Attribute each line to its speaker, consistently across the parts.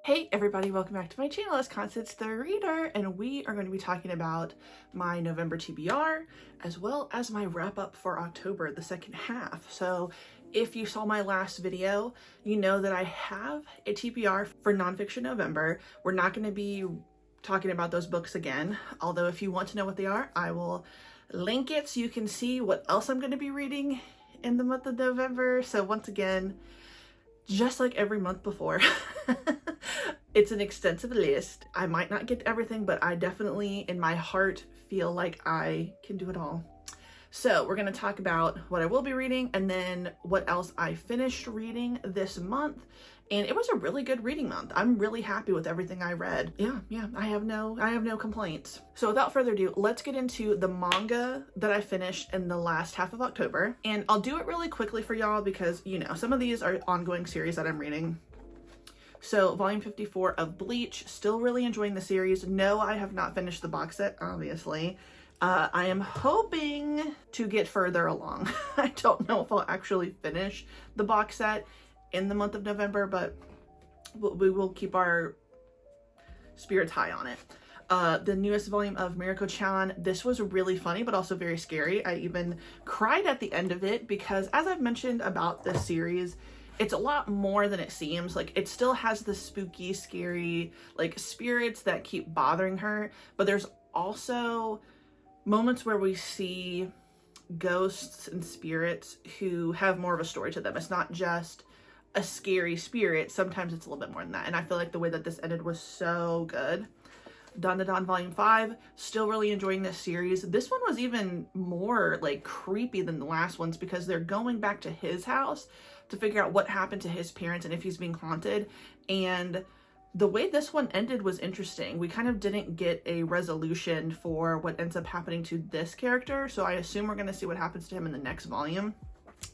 Speaker 1: Hey everybody, welcome back to my channel. It's Constance the Reader, and we are going to be talking about my November TBR as well as my wrap up for October, the second half. So if you saw my last video, you know that I have a TBR for Nonfiction November. We're not going to be talking about those books again, although if you want to know what they are, I will link it so you can see what else I'm going to be reading in the month of November. So once again, just like every month before, it's an extensive list. I might not get to everything, but I definitely in my heart feel like I can do it all. So we're going to talk about what I will be reading and then what else I finished reading this month. And it was a really good reading month. I'm really happy with everything I read. Yeah, I have no complaints. So without further ado, let's get into the manga that I finished in the last half of October. And I'll do it really quickly for y'all because, you know, some of these are ongoing series that I'm reading. So volume 54 of Bleach, still really enjoying the series. No, I have not finished the box set, obviously. I am hoping to get further along. I don't know if I'll actually finish the box set in the month of November, but we will keep our spirits high on it. The newest volume of Mirako-chan, this was really funny, but also very scary. I even cried at the end of it because, as I've mentioned about this series, it's a lot more than it seems. Like, it still has the spooky, scary, like, spirits that keep bothering her, but there's also moments where we see ghosts and spirits who have more of a story to them. It's not just a scary spirit. Sometimes it's a little bit more than that. And I feel like the way that this ended was so good. Dawn Volume 5, still really enjoying this series. This one was even more like creepy than the last ones because they're going back to his house to figure out what happened to his parents and if he's being haunted. And the way this one ended was interesting. We kind of didn't get a resolution for what ends up happening to this character, so I assume we're going to see what happens to him in the next volume,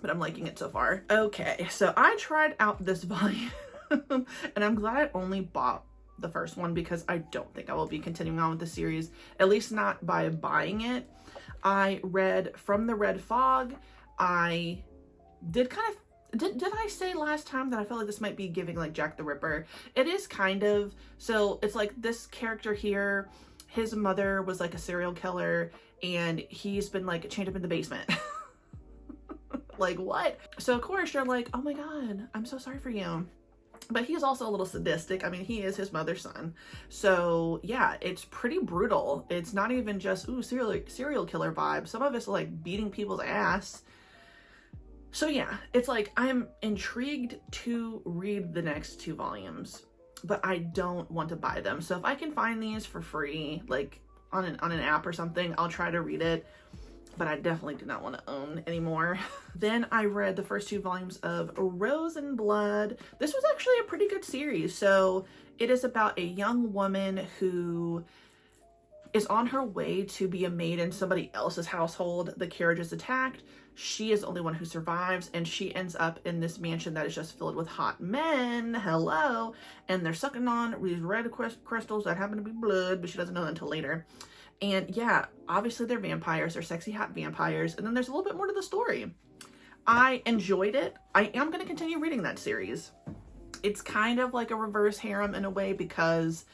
Speaker 1: but I'm liking it so far. Okay, so I tried out this volume and I'm glad I only bought the first one because I don't think I will be continuing on with the series, at least not by buying it. I read From the Red Fog. I did kind of did I say last time that I felt like this might be giving like Jack the Ripper? It is kind of. So it's like this character here, his mother was like a serial killer and he's been like chained up in the basement. Like, what? So of course you're like, oh my god, I'm so sorry for you. But he's also a little sadistic. I mean, he is his mother's son. So yeah, it's pretty brutal. It's not even just, ooh, serial killer vibe. Some of it's like beating people's ass. So yeah, it's like I'm intrigued to read the next two volumes, but I don't want to buy them. So if I can find these for free, like on an app or something, I'll try to read it. But I definitely do not want to own anymore. Then I read the first two volumes of Rose and Blood. This was actually a pretty good series. So it is about a young woman who is on her way to be a maid in somebody else's household. The carriage is attacked. She is the only one who survives, and she ends up in this mansion that is just filled with hot men. Hello. And they're sucking on these red crystals that happen to be blood, but she doesn't know that until later. And yeah, obviously they're vampires. They're sexy, hot vampires. And then there's a little bit more to the story. I enjoyed it. I am going to continue reading that series. It's kind of like a reverse harem in a way because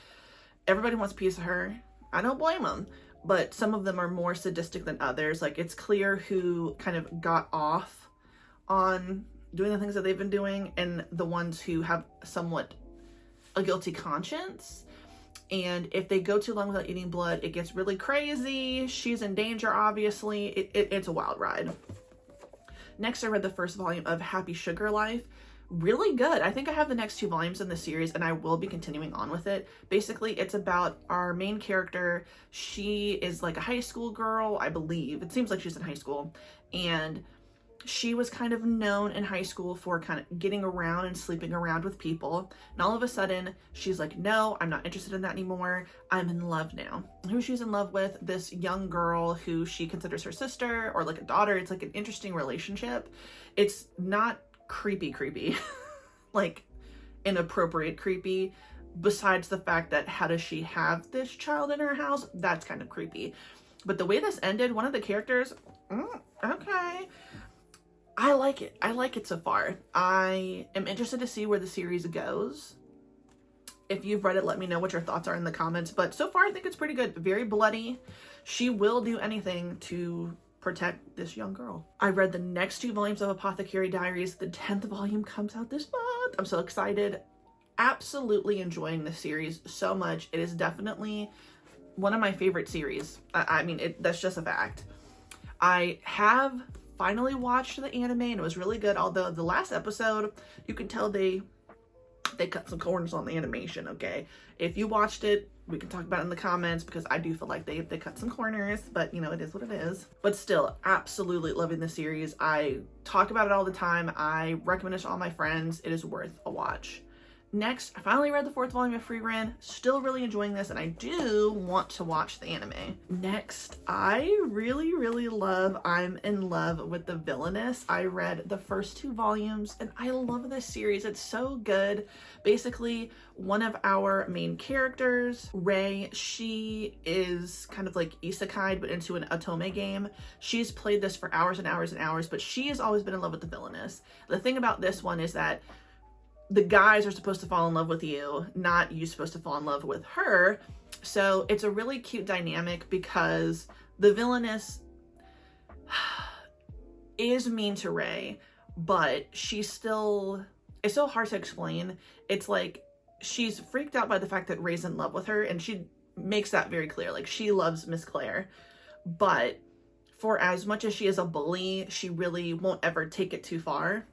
Speaker 1: everybody wants a piece of her. I don't blame them. But some of them are more sadistic than others. Like, it's clear who kind of got off on doing the things that they've been doing and the ones who have somewhat a guilty conscience. And if they go too long without eating blood, it gets really crazy. She's in danger, obviously. It's a wild ride. Next, I read the first volume of Happy Sugar Life. Really good. I think I have the next two volumes in the series and I will be continuing on with it. Basically, it's about our main character. She is like a high school girl, I believe. It seems like she's in high school. And she was kind of known in high school for kind of getting around and sleeping around with people. And all of a sudden, she's like, no, I'm not interested in that anymore. I'm in love now. Who she's in love with, this young girl who she considers her sister or like a daughter. It's like an interesting relationship. It's not creepy, like inappropriate creepy. Besides the fact that how does she have this child in her house? That's kind of creepy. But the way this ended, one of the characters, okay. I like it. I like it so far. I am interested to see where the series goes. If you've read it, let me know what your thoughts are in the comments. But so far, I think it's pretty good. Very bloody. She will do anything to protect this young girl. I read the next 2 volumes of Apothecary Diaries. The 10th volume comes out this month. I'm so excited. Absolutely enjoying this series so much. It is definitely one of my favorite series. I mean, that's just a fact. I have finally watched the anime and it was really good. Although the last episode, you can tell they cut some corners on the animation, okay? If you watched it, we can talk about it in the comments because I do feel like they cut some corners, but you know, it is what it is. But still, absolutely loving the series. I talk about it all the time. I recommend it to all my friends. It is worth a watch. Next, I finally read the 4th volume of Freeran. Still really enjoying this, and I do want to watch the anime. Next, I really love I'm in Love with the Villainess. I read the first 2 volumes, and I love this series. It's so good. Basically, one of our main characters, Rei, she is kind of like isekai'd, but into an otome game. She's played this for hours and hours and hours, but she has always been in love with the villainess. The thing about this one is that the guys are supposed to fall in love with you, not you supposed to fall in love with her. So it's a really cute dynamic because the villainess is mean to Rei, but she's still, it's so hard to explain. It's like she's freaked out by the fact that Rei's in love with her, and she makes that very clear. Like, she loves Miss Claire, but for as much as she is a bully, she really won't ever take it too far.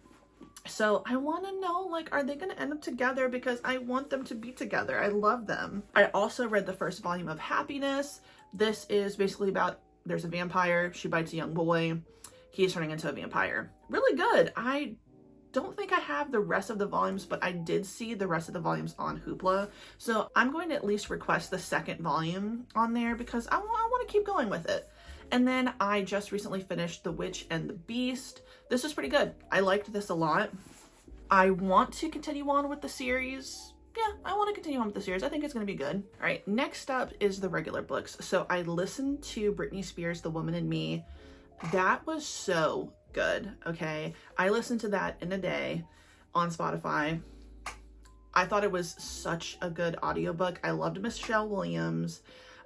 Speaker 1: So I want to know, like, are they going to end up together? Because I want them to be together. I love them. I also read the 1st volume of Happiness. This is basically about, there's a vampire. She bites a young boy. He's turning into a vampire. Really good. I don't think I have the rest of the volumes, but I did see the rest of the volumes on Hoopla. So I'm going to at least request the 2nd volume on there because I want to keep going with it. And then I just recently finished The Witch and the Beast. This was pretty good. I liked this a lot. I want to continue on with the series. Yeah, I want to continue on with the series. I think it's going to be good. All right, next up is the regular books. So I listened to Britney Spears' The Woman in Me. That was so good, okay? I listened to that in a day on Spotify. I thought it was such a good audiobook. I loved Michelle Williams.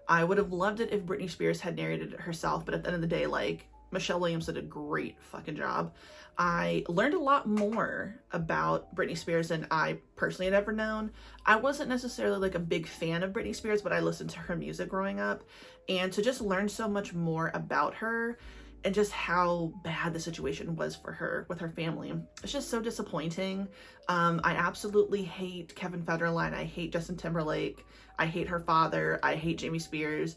Speaker 1: I would have loved it if Britney Spears had narrated it herself, but at the end of the day, like, Michelle Williams did a great fucking job. I learned a lot more about Britney Spears than I personally had ever known. I wasn't necessarily like a big fan of Britney Spears, but I listened to her music growing up, and to just learn so much more about her and just how bad the situation was for her with her family. It's just so disappointing. I absolutely hate Kevin Federline. I hate Justin Timberlake. I hate her father. I hate Jamie Spears.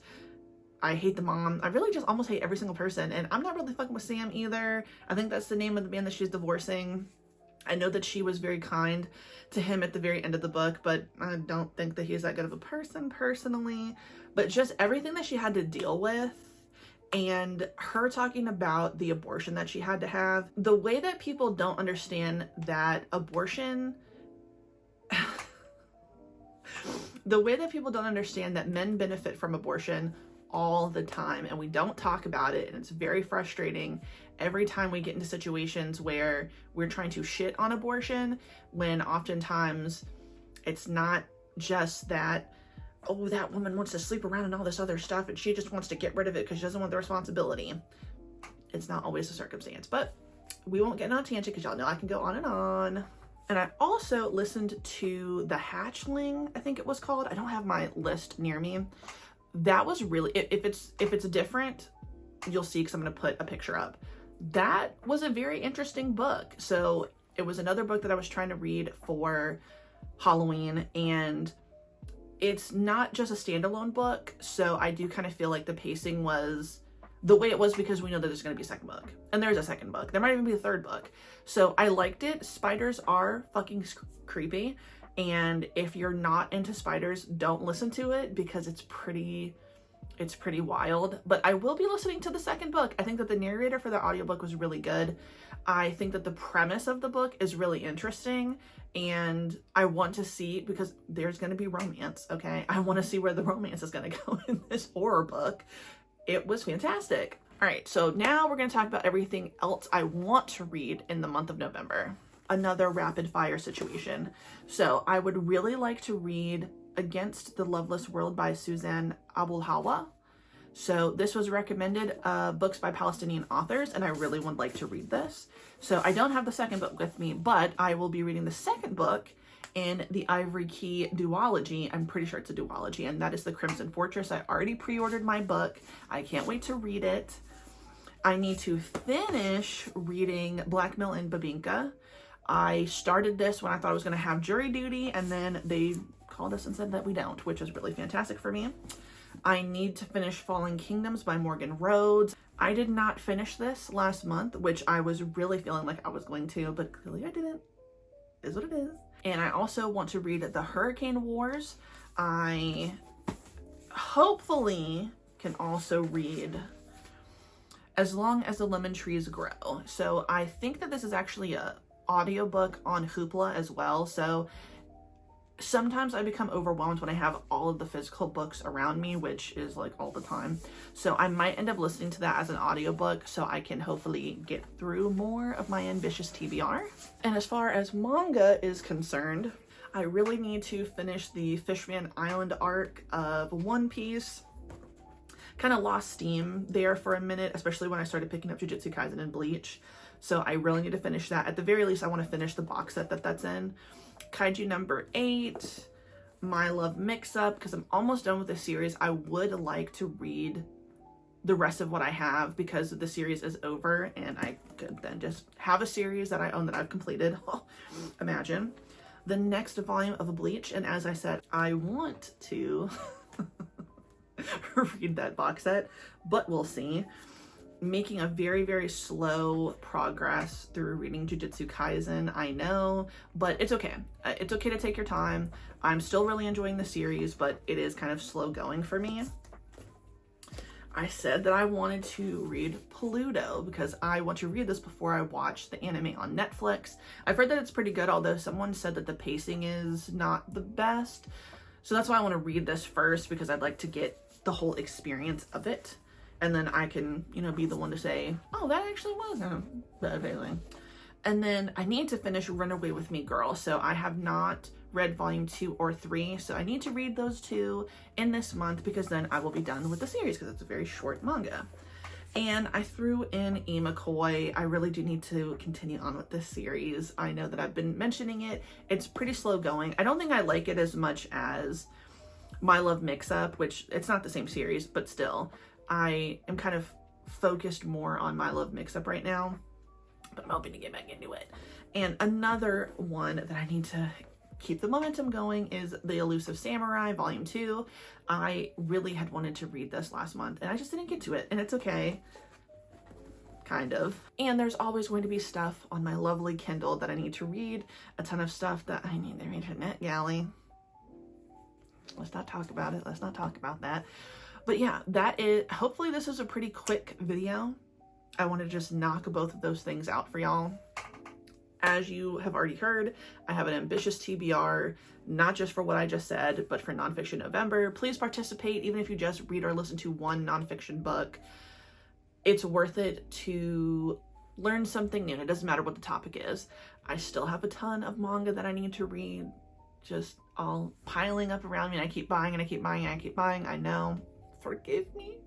Speaker 1: I hate the mom. I really just almost hate every single person. And I'm not really fucking with Sam either. I think that's the name of the man that she's divorcing. I know that she was very kind to him at the very end of the book, but I don't think that he's that good of a person personally. But just everything that she had to deal with, and her talking about the abortion that she had to have, the way that people don't understand that abortion, the way that people don't understand that men benefit from abortion all the time, and we don't talk about it, and it's very frustrating every time we get into situations where we're trying to shit on abortion, when oftentimes it's not just that, oh, that woman wants to sleep around and all this other stuff and she just wants to get rid of it because she doesn't want the responsibility. It's not always the circumstance, but we won't get on a tangent because y'all know I can go on and on. And I also listened to The Hatchling, I think it was called. I don't have my list near me. That was really, if it's different, you'll see because I'm going to put a picture up. That was a very interesting book. So it was another book that I was trying to read for Halloween, and it's not just a standalone book, so I do kind of feel like the pacing was the way it was because we know that there's going to be a second book. And there's a second book. There might even be a third book. So I liked it. Spiders are fucking creepy. And if you're not into spiders, don't listen to it because it's pretty wild. But I will be listening to the second book. I think that the narrator for the audiobook was really good. I think that the premise of the book is really interesting, and I want to see, because there's going to be romance, okay? I want to see where the romance is going to go in this horror book. It was fantastic. All right, so now we're going to talk about everything else I want to read in the month of November. another rapid fire situation. So I would really like to read Against the Loveless World by Suzanne Abulhawa. So this was recommended books by Palestinian authors, and I really would like to read this. So I don't have the second book with me, but I will be reading the second book in the Ivory Key duology. I'm pretty sure it's a duology, and that is The Crimson Fortress. I already pre-ordered my book. I can't wait to read it. I need to finish reading Blackmail in Babinka. I started this when I thought I was going to have jury duty, and then they called us and said that we don't, which is really fantastic for me. I need to finish Falling Kingdoms by Morgan Rhodes. I did not finish this last month, which I was really feeling like I was going to, but clearly I didn't. Is what it is. And I also want to read The Hurricane Wars. I hopefully can also read As Long as the Lemon Trees Grow. So I think that this is actually a audiobook on Hoopla as well. So sometimes I become overwhelmed when I have all of the physical books around me, which is like all the time. So I might end up listening to that as an audiobook so I can hopefully get through more of my ambitious TBR. And as far as manga is concerned, I really need to finish the Fishman Island arc of One Piece. Kind of lost steam there for a minute, especially when I started picking up Jujutsu Kaisen and Bleach. So I really need to finish that. At the very least, I want to finish the box set that's in. Kaiju number 8, My Love Mix-Up, because I'm almost done with the series. I would like to read the rest of what I have because the series is over, and I could then just have a series that I own that I've completed. Imagine. The next volume of Bleach, and as I said, I want to read that box set, but we'll see. Making a very, very slow progress through reading Jujutsu Kaisen, I know, but it's okay. It's okay to take your time. I'm still really enjoying the series, but it is kind of slow going for me. I said that I wanted to read Pluto because I want to read this before I watch the anime on Netflix. I've heard that it's pretty good, although someone said that the pacing is not the best. So that's why I want to read this first, because I'd like to get the whole experience of it. And then I can, you know, be the one to say, oh, that actually was bad feeling. And then I need to finish Run Away With Me, Girl. So I have not read volume 2 or 3. So I need to read those 2 in this month, because then I will be done with the series, because it's a very short manga. And I threw in Imakoi. I really do need to continue on with this series. I know that I've been mentioning it. It's pretty slow going. I don't think I like it as much as My Love Mix-Up, which it's not the same series, but still. I am kind of focused more on My Love Mix-Up right now, but I'm hoping to get back into it. And another one that I need to keep the momentum going is The Elusive Samurai, Volume 2. I really had wanted to read this last month, and I just didn't get to it, and it's okay. Kind of. And there's always going to be stuff on my lovely Kindle that I need to read, a ton of stuff that I need to read at NetGalley. Let's not talk about it. Let's not talk about that. But yeah, that is, hopefully this is a pretty quick video. I want to just knock both of those things out for y'all. As you have already heard, I have an ambitious TBR, not just for what I just said, but for Nonfiction November. Please participate, even if you just read or listen to one nonfiction book. It's worth it to learn something new. It doesn't matter what the topic is. I still have a ton of manga that I need to read, just all piling up around me, and I keep buying and I keep buying and I keep buying. I know. Forgive me,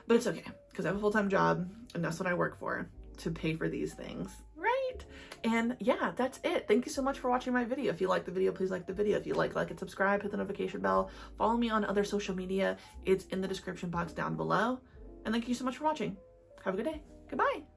Speaker 1: but it's okay, because I have a full-time job and that's what I work for, to pay for these things, right? And yeah, that's it. Thank you so much for watching my video. If you like the video, please like the video. If you like and subscribe, hit the notification bell, follow me on other social media. It's in the description box down below. And thank you so much for watching. Have a good day. Goodbye.